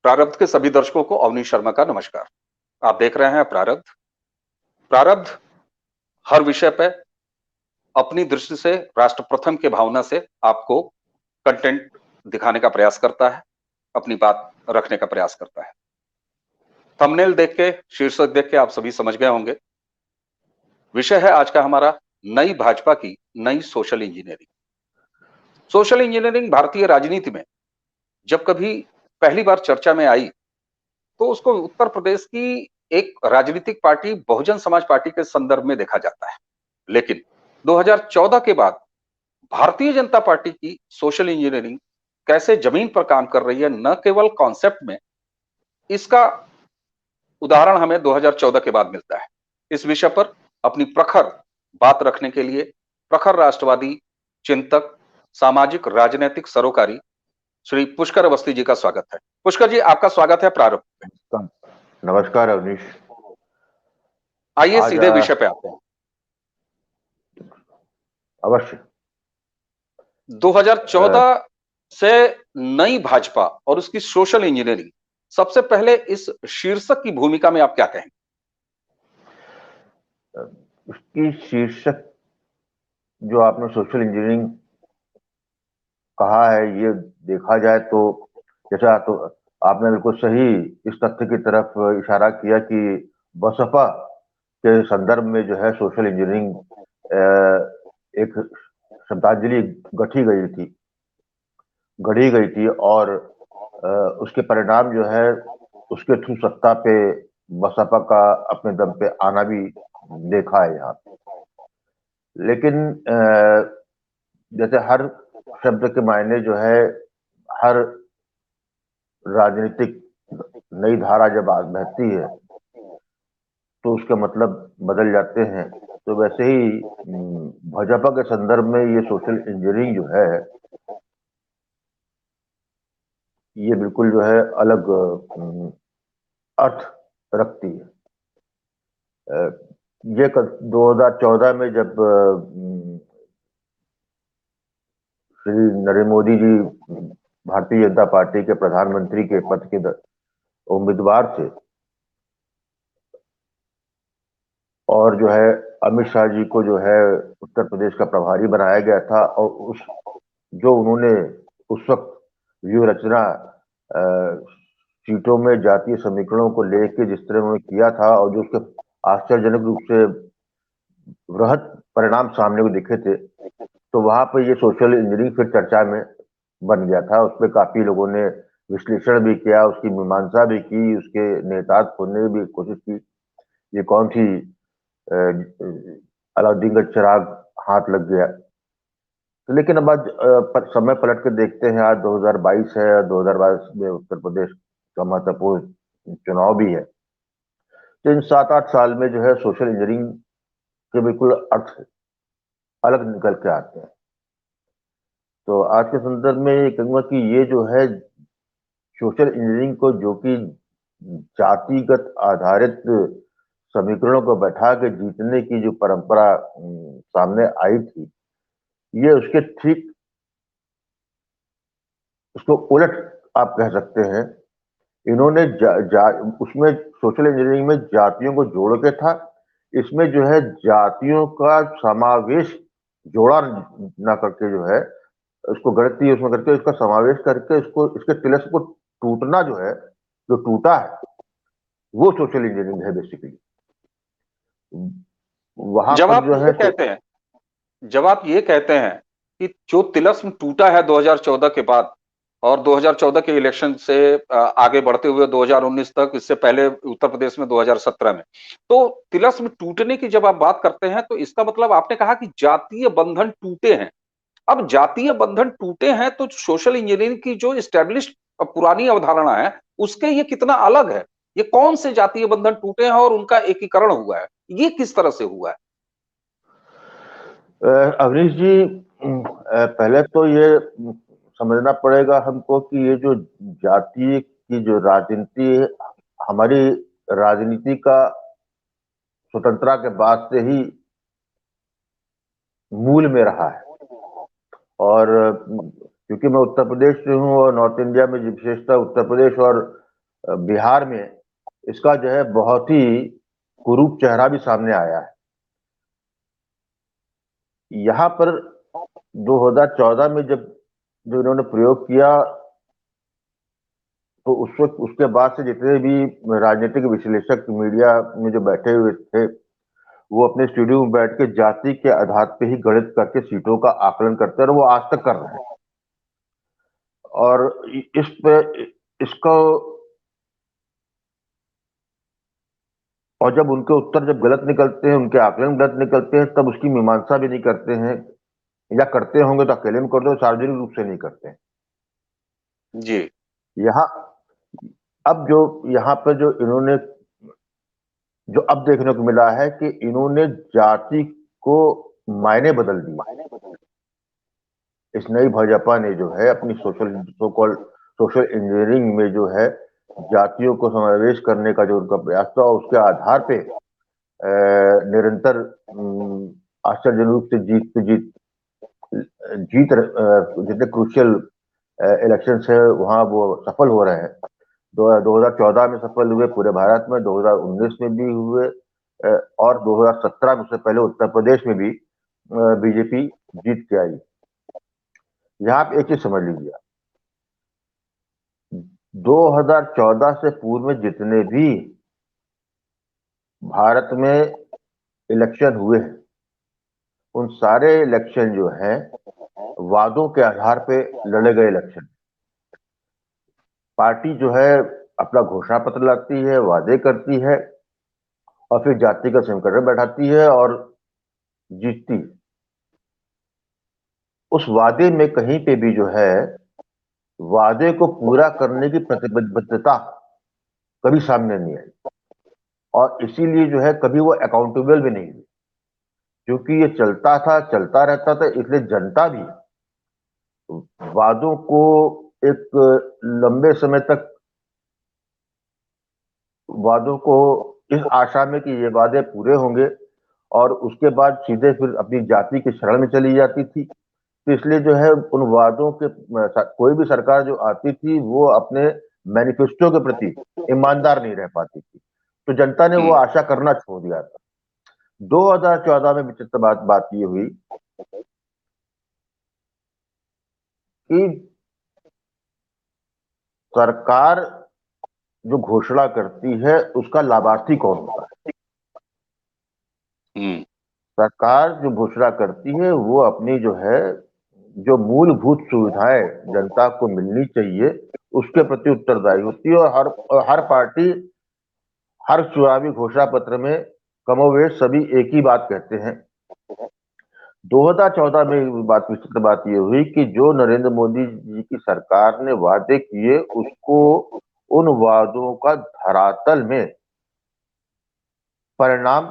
प्रारब्ध के सभी दर्शकों को अवनीश शर्मा का नमस्कार। आप देख रहे हैं प्रारब्ध। प्रारब्ध हर विषय पे अपनी दृष्टि से, राष्ट्र प्रथम के भावना से आपको कंटेंट दिखाने का प्रयास करता है, अपनी बात रखने का प्रयास करता है। थंबनेल देख के, शीर्षक देख के आप सभी समझ गए होंगे। विषय है आज का हमारा नई भाजपा की नई सोशल इंजीनियरिंग। सोशल इंजीनियरिंग भारतीय राजनीति में जब कभी पहली बार चर्चा में आई तो उसको उत्तर प्रदेश की एक राजनीतिक पार्टी बहुजन समाज पार्टी के संदर्भ में देखा जाता है। लेकिन 2014 के बाद भारतीय जनता पार्टी की सोशल इंजीनियरिंग कैसे जमीन पर काम कर रही है, न केवल कॉन्सेप्ट में, इसका उदाहरण हमें 2014 के बाद मिलता है। इस विषय पर अपनी प्रखर बात रखने के लिए प्रखर राष्ट्रवादी चिंतक, सामाजिक राजनीतिक सरोकारी श्री पुष्कर अवस्थी जी का स्वागत है। पुष्कर जी, आपका स्वागत है प्रारंभ में। नमस्कार अवनीश। आइए सीधे विषय पे आते हैं। अवश्य। 2014 से नई भाजपा और उसकी सोशल इंजीनियरिंग, सबसे पहले इस शीर्षक की भूमिका में आप क्या कहेंगे? उसकी शीर्षक जो आपने सोशल इंजीनियरिंग कहा है, ये देखा जाए तो जैसा तो आपने बिल्कुल सही इस तथ्य की तरफ इशारा किया कि बसपा के संदर्भ में जो है सोशल इंजीनियरिंग एक श्रद्धांजलि गढ़ी गई थी और उसके परिणाम जो है उसके थ्रू सत्ता पे बसपा का अपने दम पे आना भी देखा है यहाँ। लेकिन जैसे हर शब्द के मायने जो है, हर राजनीतिक नई धारा जब बहती है तो उसके मतलब बदल जाते हैं। तो वैसे ही भाजपा के संदर्भ में ये सोशल इंजीनियरिंग जो है, ये बिल्कुल जो है अलग अर्थ रखती है। ये 2014 में जब श्री नरेंद्र मोदी जी भारतीय जनता पार्टी के प्रधानमंत्री के पद के उम्मीदवार थे और जो है अमित शाह जी को जो है उत्तर प्रदेश का प्रभारी बनाया गया था, और उस जो उन्होंने उस वक्त व्यूह रचना सीटों में जातीय समीकरणों को लेकर जिस तरह उन्होंने किया था और जो उसके आश्चर्यजनक रूप से वृहद परिणाम सामने को दिखे थे, तो वहां पर ये सोशल इंजीनियरिंग फिर चर्चा में बन गया था। उस पर काफी लोगों ने विश्लेषण भी किया, उसकी मीमांसा भी की, उसके नेताज खोजने की भी कोशिश की, ये कौन सी अलाउद्दीन का चिराग हाथ लग गया। तो लेकिन अब आज समय पलट कर देखते हैं, आज 2022 है, 2022 में उत्तर प्रदेश का महत्वपूर्ण चुनाव भी है। तो इन 7-8 साल में जो है सोशल इंजीनियरिंग के बिल्कुल अर्थ अलग निकल के आते हैं। तो आज के संदर्भ में ये कहूंगा कि ये जो है सोशल इंजीनियरिंग को, जो कि जातिगत आधारित समीकरणों को बैठा के जीतने की जो परंपरा सामने आई थी, ये उसके ठीक उसको उलट आप कह सकते हैं। इन्होंने उसमें सोशल इंजीनियरिंग में जातियों को जोड़ के था, इसमें जो है जातियों का समावेश जोड़ा ना करके जो है उसको गणितीय उसमें करके इसका समावेश करके इसको इसके तिलस्म को टूटना जो है, जो टूटा है, वो सोशल इंजीनियरिंग है बेसिकली। वहां जब पर आप जो ये है कहते हैं जब आप ये कहते हैं कि जो तिलस्म टूटा है 2014 के बाद और 2014 के इलेक्शन से आगे बढ़ते हुए 2019 तक, इससे पहले उत्तर प्रदेश में 2017 में, तो तिलस्म टूटने की जब आप बात करते हैं तो इसका मतलब आपने कहा कि जातीय बंधन टूटे हैं। अब जातीय बंधन टूटे हैं तो सोशल इंजीनियरिंग की जो इस्टेब्लिश्ड पुरानी अवधारणा है उसके ये कितना अलग है? ये कौन से जातीय बंधन टूटे हैं और उनका एकीकरण हुआ है? ये किस तरह से हुआ है? अवनीश जी, पहले तो ये समझना पड़ेगा हमको कि ये जो जाति की जो राजनीति है, हमारी राजनीति का स्वतंत्रता के बाद से ही मूल में रहा है। और क्योंकि मैं उत्तर प्रदेश से हूँ और नॉर्थ इंडिया में विशेषतः उत्तर प्रदेश और बिहार में इसका जो है बहुत ही कुरूप चेहरा भी सामने आया है। यहाँ पर 2014 में जब जो इन्होंने प्रयोग किया, तो उस वक्त उसके बाद से जितने भी राजनीतिक विश्लेषक मीडिया में जो बैठे हुए थे, वो अपने स्टूडियो में बैठ के जाति के आधार पे ही गणित करके सीटों का आकलन करते हैं, और वो आज तक कर रहे हैं। और इस पे इसको और जब उनके उत्तर जब गलत निकलते हैं, उनके आकलन गलत निकलते हैं, तब उसकी मीमांसा भी नहीं करते हैं, या करते होंगे तो अकेले में कर दो, सार्वजनिक रूप से नहीं करते हैं। जी। यहाँ अब जो यहाँ पर जो इन्होंने जो अब देखने को मिला है कि इन्होंने जाति को मायने बदल दिए। इस नई भाजपा ने जो है अपनी सो कॉल्ड सोशल इंजीनियरिंग में जो है जातियों को समावेश करने का जो उनका प्रयास था, उसके आधार पे निरंतर आश्चर्यजनक रूप से जितने क्रूशियल इलेक्शंस है वहां वो सफल हो रहे हैं। 2014 में सफल हुए पूरे भारत में, 2019 में भी हुए, और 2017 में, उससे पहले उत्तर प्रदेश में भी बीजेपी जीत के आई। यहाँ आप एक चीज समझ लीजिए, 2014 से पूर्व में जितने भी भारत में इलेक्शन हुए हैं, उन सारे इलेक्शन जो हैं वादों के आधार पे लड़े गए इलेक्शन। पार्टी जो है अपना घोषणा पत्र लाती है, वादे करती है, और फिर जाति का संकट बैठाती है और जीतती है। उस वादे में कहीं पे भी जो है वादे को पूरा करने की प्रतिबद्धता कभी सामने नहीं आई, और इसीलिए जो है कभी वो अकाउंटेबल भी नहीं हुई, क्योंकि ये चलता था, चलता रहता था। इसलिए जनता भी वादों को एक लंबे समय तक वादों को इस आशा में कि ये वादे पूरे होंगे, और उसके बाद सीधे फिर अपनी जाति की शरण में चली जाती थी। तो इसलिए जो है उन वादों के कोई भी सरकार जो आती थी वो अपने मैनिफेस्टो के प्रति ईमानदार नहीं रह पाती थी, तो जनता ने वो आशा करना छोड़ दिया था। 2014 में विचित्र बात ये हुई कि सरकार जो घोषणा करती है उसका लाभार्थी कौन होता है। सरकार जो घोषणा करती है वो अपनी जो है जो मूलभूत सुविधाएं जनता को मिलनी चाहिए उसके प्रति उत्तरदायी होती है, और हर पार्टी हर चुनावी घोषणा पत्र में कमोवेश सभी एक ही बात कहते हैं। 2014 में विचित्र बात ये हुई कि जो नरेंद्र मोदी जी की सरकार ने वादे किए, उसको उन वादों का धरातल में परिणाम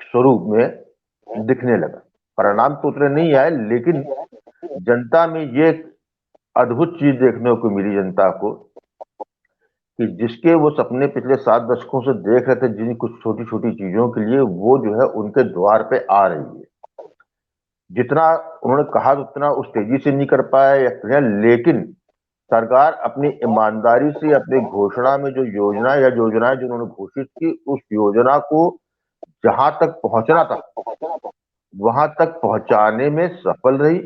स्वरूप में दिखने लगा। परिणाम तो उतरे नहीं आए, लेकिन जनता में ये अद्भुत चीज देखने को मिली जनता को कि जिसके वो सपने पिछले 7 दशकों से देख रहे थे, जिन कुछ छोटी छोटी चीजों के लिए, वो जो है उनके द्वार पे आ रही है। जितना उन्होंने कहा उतना उस तेजी से नहीं कर पाया या, लेकिन सरकार अपनी ईमानदारी से अपनी घोषणा में जो योजनाएं जो उन्होंने घोषित की, उस योजना को जहां तक पहुंचना था वहां तक पहुंचाने में सफल रही।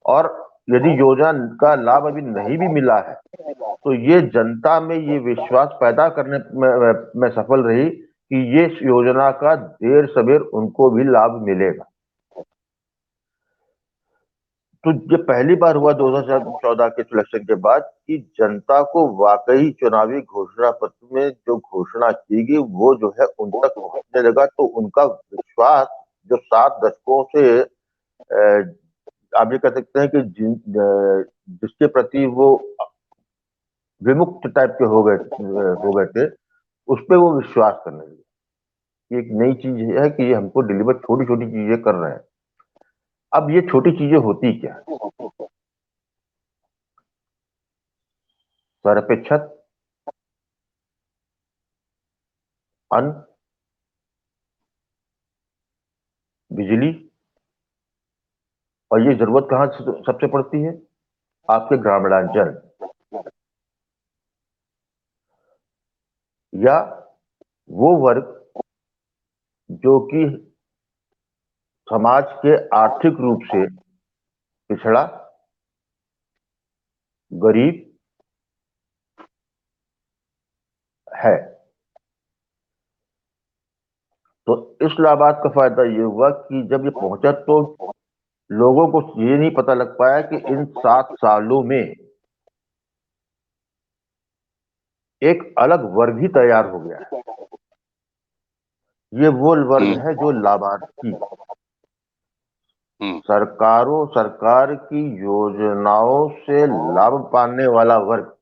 और यदि योजना का लाभ अभी नहीं भी मिला है तो ये जनता में ये विश्वास पैदा करने में सफल रही कि ये योजना का देर सवेर उनको भी लाभ मिलेगा। तो ये पहली बार हुआ 2014 के इलेक्शन के बाद कि जनता को वाकई चुनावी घोषणा पत्र में जो घोषणा की गई वो जो है उन तक पहुंचने लगा। तो उनका विश्वास जो 7 दशकों से आप ये कह सकते हैं कि जिसके प्रति वो विमुक्त टाइप के हो गए थे, उस पर वो विश्वास करने लगे। एक नई चीज है कि ये हमको डिलीवर छोटी छोटी चीजें कर रहे हैं। अब ये छोटी चीजें होती क्या? सर पे छत, अन्न, बिजली, और ये जरूरत कहाँ सबसे पड़ती है? आपके ग्रामीणांचल। या वो वर्ग जो कि समाज के आर्थिक रूप से पिछड़ा, गरीब है। तो इस लाभार्थ का फायदा ये हुआ कि जब ये पहुंचा तो लोगों को ये नहीं पता लग पाया कि इन 7 सालों में एक अलग वर्ग ही तैयार हो गया है। ये वो वर्ग है जो लाभार्थी, सरकार की योजनाओं से लाभ पाने वाला वर्ग,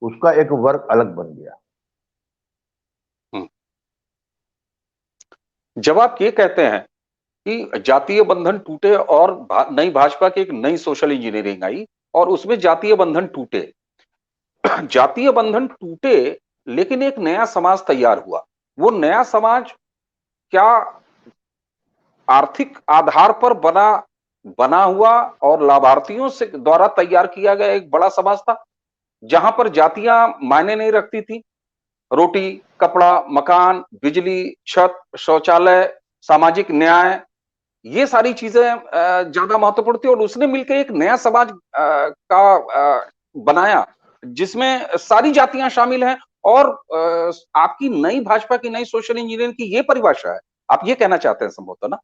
उसका एक वर्ग अलग बन गया। जब आप ये कहते हैं कि जातीय बंधन टूटे और नई भाजपा की एक नई सोशल इंजीनियरिंग आई और उसमें जातीय बंधन टूटे, जातीय बंधन टूटे, लेकिन एक नया समाज तैयार हुआ। वो नया समाज क्या आर्थिक आधार पर बना हुआ और लाभार्थियों से द्वारा तैयार किया गया एक बड़ा समाज था, जहां पर जातियां मायने नहीं रखती थी। रोटी, कपड़ा, मकान, बिजली, छत, शौचालय, सामाजिक न्याय, ये सारी चीजें ज्यादा महत्वपूर्ण थी और उसने मिलकर एक नया समाज का बनाया, जिसमें सारी जातियां शामिल हैं। और आपकी नई भाजपा की नई सोशल इंजीनियरिंग की ये परिभाषा है, आप ये कहना चाहते हैं संभवतः ना?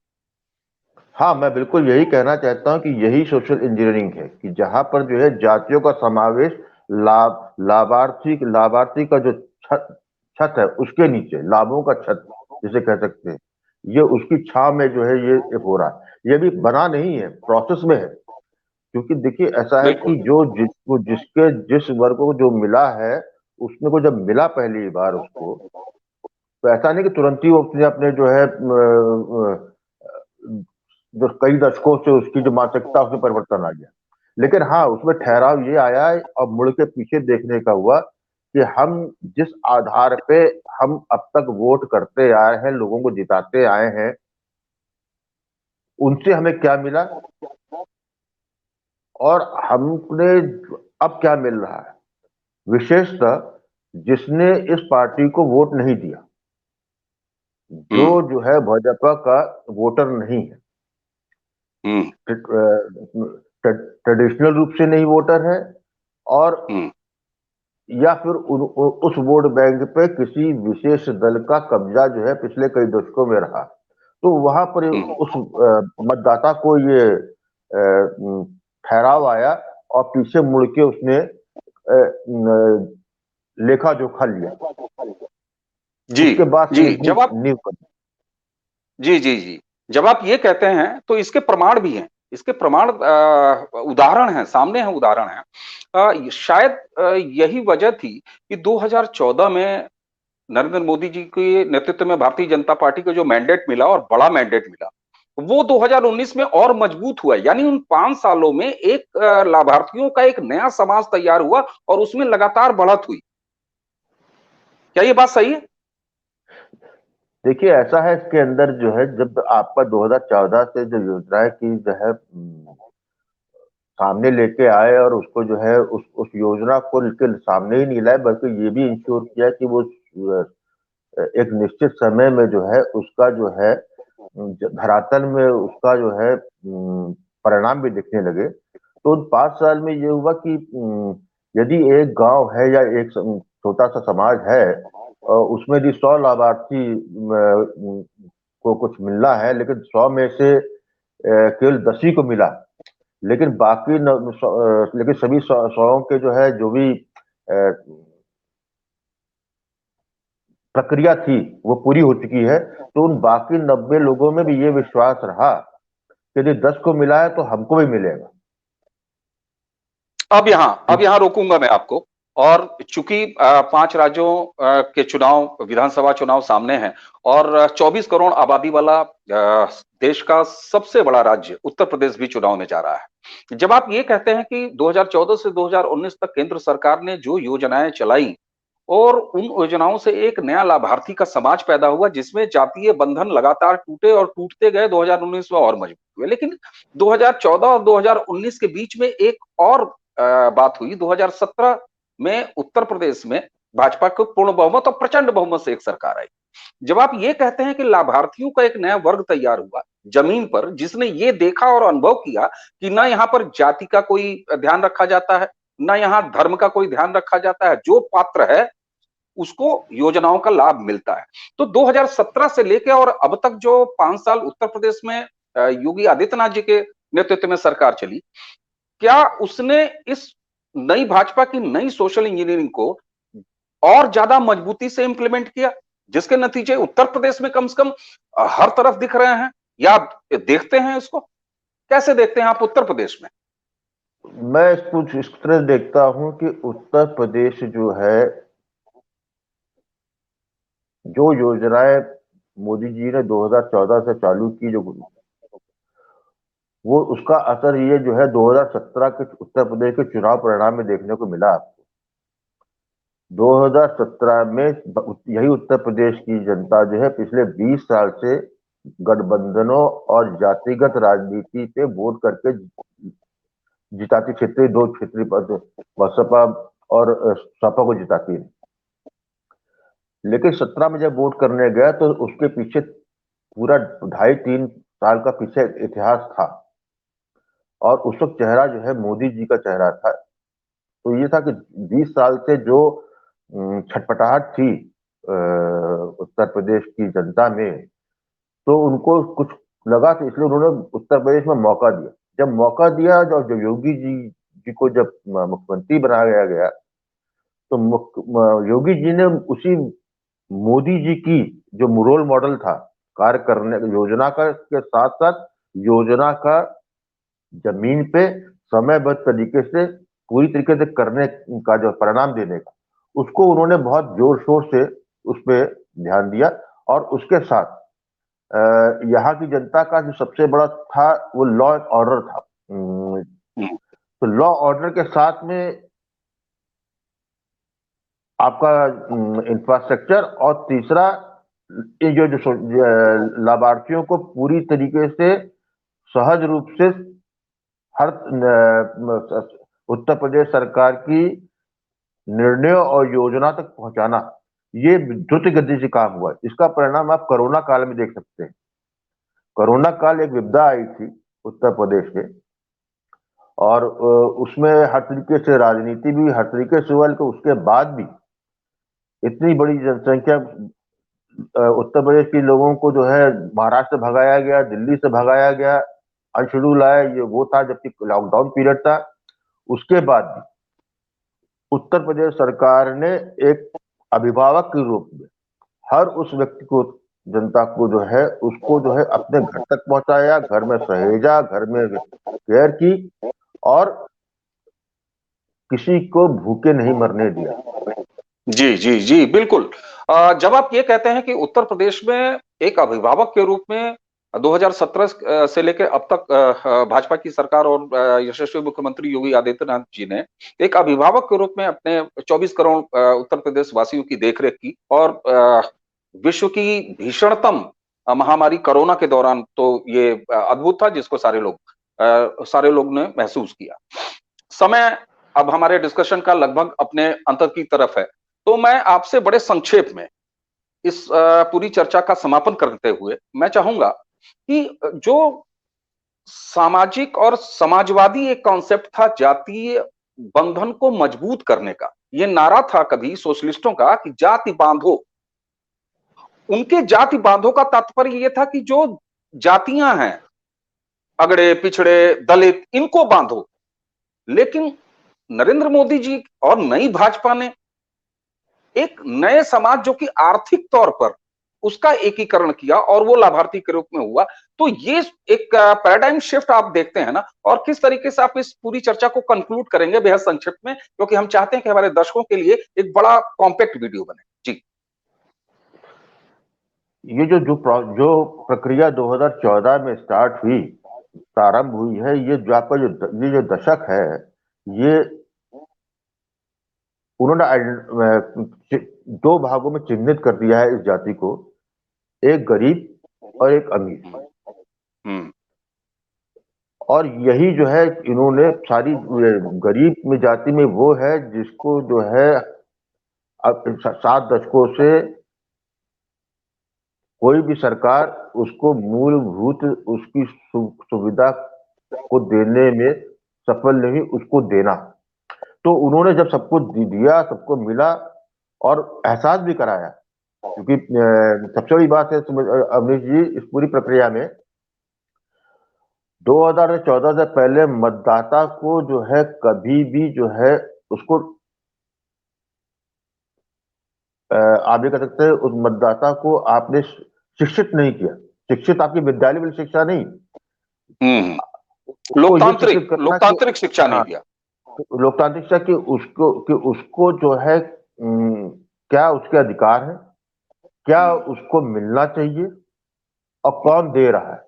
हाँ, मैं बिल्कुल यही कहना चाहता हूं कि यही सोशल इंजीनियरिंग है कि जहां पर जो है जातियों का समावेश, लाभार्थी का जो छत छत है उसके नीचे, लाभों का छत जिसे कह सकते हैं, ये उसकी छाव में जो है ये हो रहा है। ये भी बना नहीं है, प्रोसेस में है। क्योंकि देखिए ऐसा है बिल्कुल। कि जिस वर्ग को जो मिला है, उसने को जब मिला पहली बार उसको, तो ऐसा नहीं कि तुरंत ही वो उसने अपने जो है जो कई दशकों से उसकी जो मानसिकता उसमें परिवर्तन आ गया। लेकिन हाँ, उसमें ठहराव ये आया है और मुड़ के पीछे देखने का हुआ कि हम जिस आधार पे हम अब तक वोट करते आए हैं, लोगों को जिताते आए हैं, उनसे हमें क्या मिला और हमने अब क्या मिल रहा है। विशेषतः जिसने इस पार्टी को वोट नहीं दिया, हम्म। जो है भाजपा का वोटर नहीं है, हम्म। ट्रेडिशनल रूप से नहीं वोटर है, और हम्म। या फिर उस वोट बैंक पे किसी विशेष दल का कब्जा जो है पिछले कई दशकों में रहा, तो वहां पर हम्म। उस मतदाता को ये ठहराव आया और पीछे मुड़ के उसने लेखा जोखा लिया। जी। उसके बाद से जी। एक जब आप नींव कर। जी, जी, जी। जब आप ये कहते हैं तो इसके प्रमाण भी हैं। इसके प्रमाण उदाहरण हैं, सामने हैं, उदाहरण हैं। शायद यही वजह थी कि 2014 में नरेंद्र मोदी जी के नेतृत्व में भारतीय जनता पार्टी को जो मैंडेट मिला और बड़ा मैंडेट मिला, वो 2019 में और मजबूत हुआ। यानी उन 5 सालों में एक लाभार्थियों का एक नया समाज तैयार हुआ और उसमें लगातार बढ़त हुई। क्या ये बात सही है? देखिए ऐसा है, इसके अंदर जो है जब आपका 2014 से जो योजनाएं की जो है सामने लेके आए और उसको जो है उस योजना को लेके सामने ही नहीं लाए, बल्कि ये भी इंश्योर किया कि वो एक निश्चित समय में जो है उसका जो है धरातल में उसका जो है परिणाम भी दिखने लगे। तो उन 5 साल में ये हुआ कि यदि एक गांव है या एक छोटा सा समाज है, उसमें यदि 100 लाभार्थी को कुछ मिलना है, लेकिन 100 में से केवल 10 ही को मिला, लेकिन बाकी लेकिन सभी 100 के जो है जो भी प्रक्रिया थी वो पूरी हो चुकी है, तो उन बाकी 90 लोगों में भी ये विश्वास रहा कि यदि 10 को मिला है तो हमको भी मिलेगा। अब यहां रोकूंगा मैं आपको। और चूंकि 5 राज्यों के चुनाव, विधानसभा चुनाव सामने हैं और 24 करोड़ आबादी वाला देश का सबसे बड़ा राज्य उत्तर प्रदेश भी चुनाव में जा रहा है। जब आप ये कहते हैं कि 2014 से 2019 तक केंद्र सरकार ने जो योजनाएं चलाई और उन योजनाओं से एक नया लाभार्थी का समाज पैदा हुआ, जिसमें जातीय बंधन लगातार टूटे और टूटते गए, 2019 में और मजबूत हुए। लेकिन 2014 और 2019 के बीच में एक और बात हुई। 2017 में उत्तर प्रदेश में भाजपा को पूर्ण बहुमत और प्रचंड बहुमत से एक सरकार आई। जब आप ये कहते हैं कि लाभार्थियों का एक नया वर्ग तैयार हुआ जमीन पर, जिसने ये देखा और अनुभव किया कि ना यहाँ पर जाति का कोई ध्यान रखा जाता है, ना यहाँ धर्म का कोई ध्यान रखा जाता है, जो पात्र है उसको योजनाओं का लाभ मिलता है। तो 2017 से लेकर और अब तक जो 5 साल उत्तर प्रदेश में योगी आदित्यनाथ जी के नेतृत्व में सरकार चली, क्या उसने इस नई भाजपा की नई सोशल इंजीनियरिंग को और ज्यादा मजबूती से इंप्लीमेंट किया, जिसके नतीजे उत्तर प्रदेश में कम से कम हर तरफ दिख रहे हैं? या आप देखते हैं इसको, कैसे देखते हैं आप उत्तर प्रदेश में? मैं कुछ इस तरह देखता हूं कि उत्तर प्रदेश जो है, जो योजनाएं मोदी जी ने 2014 से चालू की, जो वो उसका असर ये जो है 2017 के उत्तर प्रदेश के चुनाव परिणाम में देखने को मिला आपको। 2017 में यही उत्तर प्रदेश की जनता जो है पिछले 20 साल से गठबंधनों और जातिगत राजनीति पे वोट करके जिताती, क्षेत्रीय दो क्षेत्रीय पद बसपा और सपा को जिताती है। लेकिन 17 में जब वोट करने गया तो उसके पीछे पूरा 2.5-3 साल का पीछे इतिहास था, और उस वक्त चेहरा जो है मोदी जी का चेहरा था। तो ये था कि 20 साल से जो छटपटाहट थी उत्तर प्रदेश की जनता में, तो उनको कुछ लगा, तो इसलिए उन्होंने उत्तर प्रदेश में मौका दिया। जब मौका दिया, जब योगी जी को जब मुख्यमंत्री बनाया गया, तो योगी जी ने उसी मोदी जी की जो रोल मॉडल था कार्य करने, योजना का के साथ साथ योजना का जमीन पे समयबद्ध तरीके से पूरी तरीके से करने का जो परिणाम देने का, उसको उन्होंने बहुत जोर शोर से उस पर ध्यान दिया। और उसके साथ यहाँ की जनता का जो सबसे बड़ा था वो लॉ एंड ऑर्डर था। तो लॉ ऑर्डर के साथ में आपका इंफ्रास्ट्रक्चर, और तीसरा ये जो लाभार्थियों को पूरी तरीके से सहज रूप से हर उत्तर प्रदेश सरकार की निर्णयों और योजना तक पहुंचाना, ये द्रुत गति से काम हुआ। इसका परिणाम आप कोरोना काल में देख सकते हैं। कोरोना काल एक विपदा आई थी उत्तर प्रदेश में, और उसमें हर तरीके से राजनीति भी हर तरीके से हुआ, लेकिन उसके बाद भी इतनी बड़ी जनसंख्या उत्तर प्रदेश के लोगों को जो है महाराष्ट्र से भगाया गया, दिल्ली से भगाया गया, अनशेड्यूल आया, ये वो था जबकि लॉकडाउन पीरियड था। उसके बाद भी उत्तर प्रदेश सरकार ने एक अभिभावक के रूप में हर उस व्यक्ति को, जनता को जो है उसको जो है अपने घर तक पहुंचाया, घर में सहेजा, घर में केयर की, और किसी को भूखे नहीं मरने दिया। जी जी जी, बिल्कुल। जब आप ये कहते हैं कि उत्तर प्रदेश में एक अभिभावक के रूप में 2017 से लेकर अब तक भाजपा की सरकार और यशस्वी मुख्यमंत्री योगी आदित्यनाथ जी ने एक अभिभावक के रूप में अपने 24 करोड़ उत्तर प्रदेश वासियों की देखरेख की, और विश्व की भीषणतम महामारी कोरोना के दौरान तो ये अद्भुत था, जिसको सारे लोग ने महसूस किया। समय अब हमारे डिस्कशन का लगभग अपने अंत की तरफ है, तो मैं आपसे बड़े संक्षेप में इस पूरी चर्चा का समापन करते हुए मैं चाहूंगा कि जो सामाजिक और समाजवादी एक कॉन्सेप्ट था जातीय बंधन को मजबूत करने का, ये नारा था कभी सोशलिस्टों का कि जाति बांधो। उनके जाति बांधो का तात्पर्य ये था कि जो जातियां हैं, अगड़े पिछड़े दलित, इनको बांधो। लेकिन नरेंद्र मोदी जी और नई भाजपा ने एक नए समाज जो कि आर्थिक तौर पर उसका एकीकरण किया, और वो लाभार्थी के रूप में हुआ। तो ये एक पैराडाइम शिफ्ट आप देखते हैं ना, और किस तरीके से आप इस पूरी चर्चा को कंक्लूड करेंगे बेहद संक्षिप्त में, क्योंकि हम चाहते हैं कि हमारे दर्शकों के लिए एक बड़ा कॉम्पैक्ट वीडियो बने। जी। ये जो प्रक्रिया 2014 में स्टार्ट हुई, प्रारंभ हुई है, ये जो आपका ये जो दशक है, ये उन्होंने दो भागों में चिन्हित कर दिया है इस जाति को, एक गरीब और एक अमीर। और यही जो है इन्होंने सारी गरीब में जाति में वो है जिसको जो है अब 7 दशकों से कोई भी सरकार उसको मूलभूत उसकी सुविधा को देने में सफल नहीं, उसको देना। तो उन्होंने जब सबको दिया, सबको मिला और एहसास भी कराया, क्योंकि सबसे बड़ी बात है अवनीश जी, इस पूरी प्रक्रिया में 2014 से पहले मतदाता को जो है कभी भी जो है उसको आप ये कह सकते हैं उस मतदाता को आपने शिक्षित नहीं किया। शिक्षित आपकी विद्यालय वाली शिक्षा नहीं, उसको ये शिक्षित करना कि लोकतांत्रिक शिक्षा नहीं हाँ, दिया। लोकतांत्रिक शिक्षा कि उसको जो है क्या उसके अधिकार है, क्या उसको मिलना चाहिए और कौन दे रहा है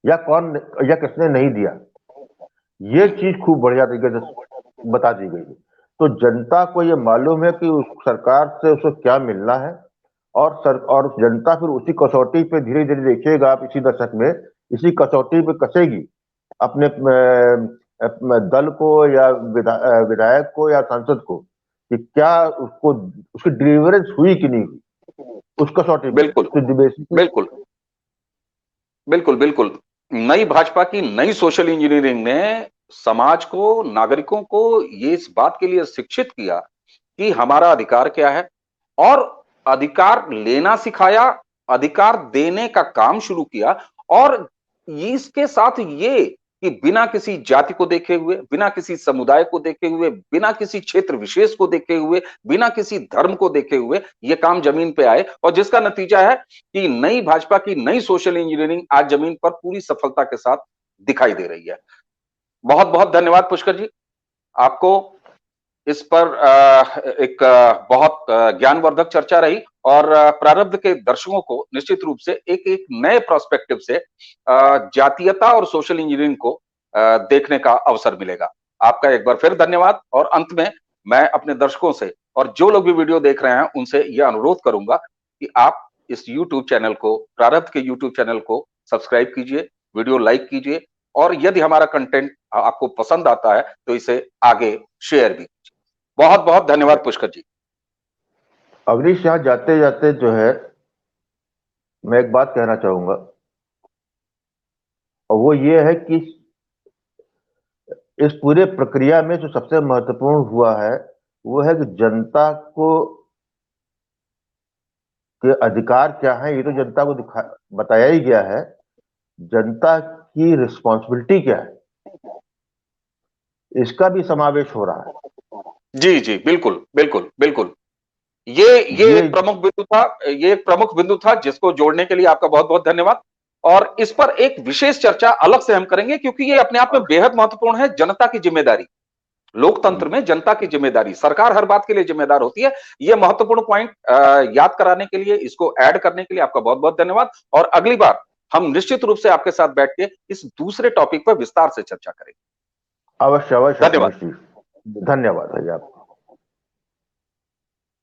या किसने नहीं दिया, ये चीज खूब बढ़िया तरीके से बता दी गई है। तो जनता को ये मालूम है कि उस सरकार से उसको क्या मिलना है, और जनता फिर उसी कसौटी पे धीरे धीरे देखिएगा आप, इसी दशक में इसी कसौटी पे कसेगी अपने दल को या विधायक को या सांसद को, कि क्या उसको उसकी डिलीवरेंस हुई कि नहीं हुई उस कसौटी पे। बिल्कुल तो बेसिकली बिल्कुल बिल्कुल बिल्कुल। नई भाजपा की नई सोशल इंजीनियरिंग ने समाज को, नागरिकों को ये इस बात के लिए शिक्षित किया कि हमारा अधिकार क्या है, और अधिकार लेना सिखाया, अधिकार देने का काम शुरू किया। और इसके साथ ये कि बिना किसी जाति को देखे हुए, बिना किसी समुदाय को देखे हुए, बिना किसी क्षेत्र विशेष को देखे हुए, बिना किसी धर्म को देखे हुए ये काम जमीन पे आए, और जिसका नतीजा है कि नई भाजपा की नई सोशल इंजीनियरिंग आज जमीन पर पूरी सफलता के साथ दिखाई दे रही है। बहुत बहुत धन्यवाद पुष्कर जी आपको। इस पर एक बहुत ज्ञानवर्धक चर्चा रही, और प्रारब्ध के दर्शकों को निश्चित रूप से एक एक नए प्रोस्पेक्टिव से जातीयता और सोशल इंजीनियरिंग को देखने का अवसर मिलेगा। आपका एक बार फिर धन्यवाद। और अंत में मैं अपने दर्शकों से और जो लोग भी वीडियो देख रहे हैं उनसे यह अनुरोध करूंगा कि आप इस YouTube चैनल को, प्रारब्ध के YouTube चैनल को सब्सक्राइब कीजिए, वीडियो लाइक कीजिए, और यदि हमारा कंटेंट आपको पसंद आता है तो इसे आगे शेयर भी। बहुत बहुत धन्यवाद पुष्कर जी। अवनीश, यहाँ जाते जाते जो है मैं एक बात कहना चाहूंगा, और वो ये है कि इस पूरे प्रक्रिया में जो सबसे महत्वपूर्ण हुआ है वो है कि जनता को के अधिकार क्या है, ये तो जनता को बताया ही गया है। जनता की रिस्पॉन्सिबिलिटी क्या है, इसका भी समावेश हो रहा है। जी जी बिल्कुल बिल्कुल बिल्कुल। ये ये एक प्रमुख बिंदु था, ये एक प्रमुख बिंदु था जिसको जोड़ने के लिए आपका बहुत बहुत धन्यवाद। और इस पर एक विशेष चर्चा अलग से हम करेंगे, क्योंकि ये अपने आप में बेहद महत्वपूर्ण है। जनता की जिम्मेदारी, लोकतंत्र में जनता की जिम्मेदारी, सरकार हर बात के लिए जिम्मेदार होती है। यह महत्वपूर्ण पॉइंट याद कराने के लिए, इसको ऐड करने के लिए आपका बहुत बहुत धन्यवाद। और अगली बार हम निश्चित रूप से आपके साथ बैठ के इस दूसरे टॉपिक पर विस्तार से चर्चा करेंगे। अवश्य अवश्य धन्यवाद। अवश्य। धन्यवाद भैया।